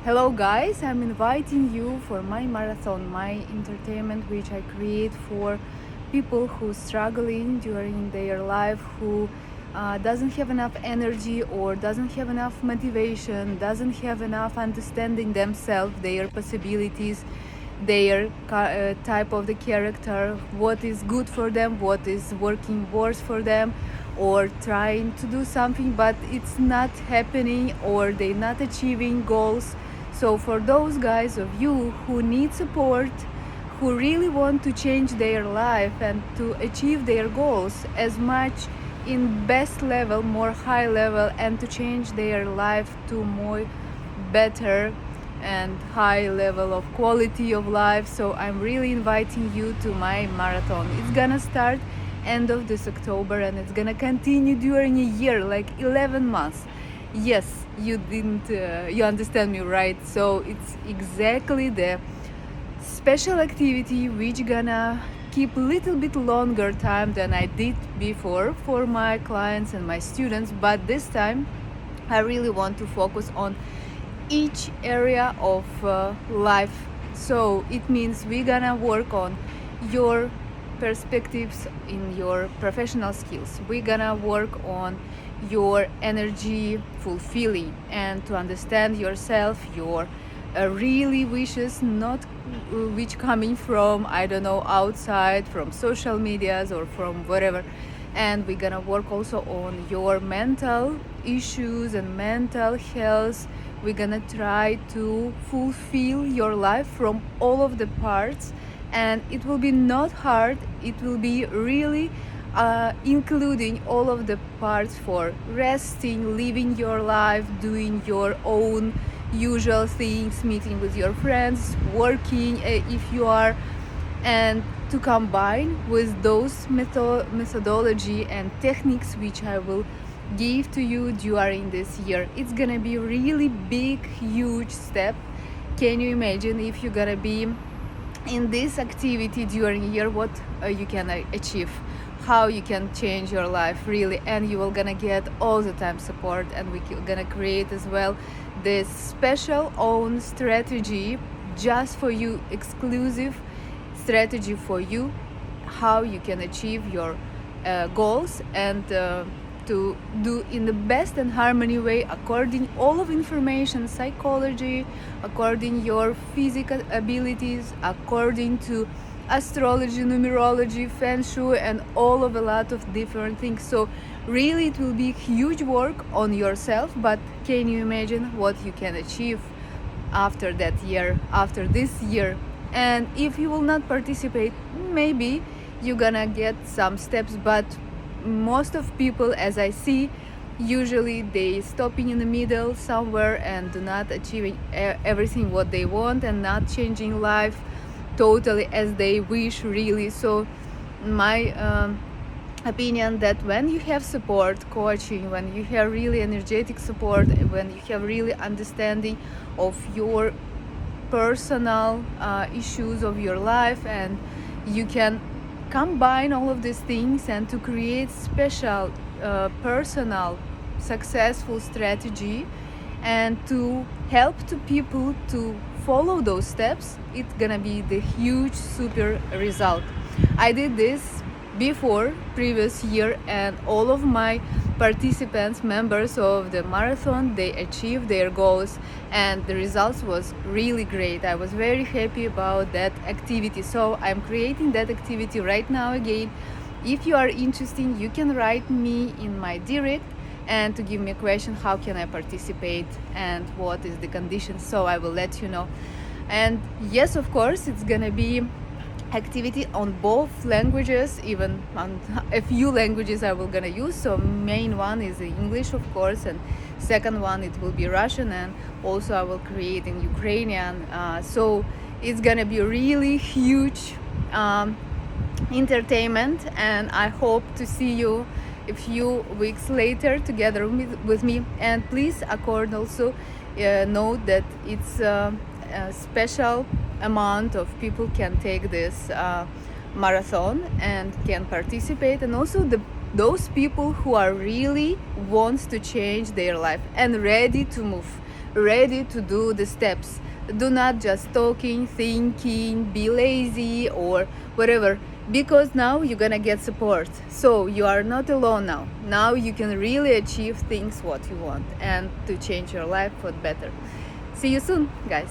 Hello guys, I'm inviting you for my marathon, my entertainment which I create for people who struggling during their life, who doesn't have enough energy or doesn't have enough motivation, doesn't have enough understanding themselves, their possibilities, their type of the character, what is good for them, what is working worse for them, or trying to do something but it's not happening or they're not achieving goals. So for those guys of you who need support, who really want to change their life and to achieve their goals as much in best level, more high level, and to change their life to more better and high level of quality of life. So I'm really inviting you to my marathon. It's gonna start end of this October and it's gonna continue during a year, like 11 months. Yes, you understand me right. So it's exactly the special activity which gonna keep a little bit longer time than I did before for my clients and my students, but this time I really want to focus on each area of life. So it means we're gonna work on your perspectives in your professional skills. We're gonna work on your energy fulfilling and to understand yourself, your really wishes, not which coming from, I don't know, outside, from social medias or from whatever. And we're gonna work also on your mental issues and mental health. We're gonna try to fulfill your life from all of the parts, and it will be not hard. It will be really including all of the parts for resting, living your life, doing your own usual things, meeting with your friends, working if you are, and to combine with those methodology and techniques which I will give to you during this year. It's gonna be really big, huge step. Can you imagine if you're gonna be in this activity during a year, what you can achieve, how you can change your life really, and you will gonna get all the time support, and we're gonna create as well this special own strategy just for you, exclusive strategy for you, how you can achieve your goals and to do in the best and harmony way according all of information, psychology, according your physical abilities, according to astrology, numerology, feng shui, and all of a lot of different things. So really it will be huge work on yourself, but can you imagine what you can achieve after that year, after this year? And if you will not participate, maybe you're gonna get some steps, but most of people, as I see, usually they stopping in the middle somewhere and do not achieving everything what they want and not changing life totally as they wish really. So my opinion that when you have support coaching, when you have really energetic support, when you have really understanding of your personal issues of your life, and you can combine all of these things and to create special personal successful strategy and to help to people to follow those steps, it's gonna be the huge super result. I did this before previous year, and all of my participants, members of the marathon, they achieved their goals and the results was really great. I was very happy about that activity, so I'm creating that activity right now again. If you are interested, you can write me in my direct and to give me a question, how can I participate and what is the conditions, so I will let you know. And yes, of course, it's gonna be activity on both languages, even on a few languages I will gonna use. So main one is English, of course, and second one it will be Russian, and also I will create in Ukrainian. So it's gonna be really huge entertainment, and I hope to see you a few weeks later together with me. And please accord also note that it's a special amount of people can take this marathon and can participate, and also those people who are really wants to change their life and ready to move, ready to do the steps. Do not just talking, thinking, be lazy or whatever, because now you're gonna get support. So you are not alone now. Now you can really achieve things what you want and to change your life for the better. See you soon, guys.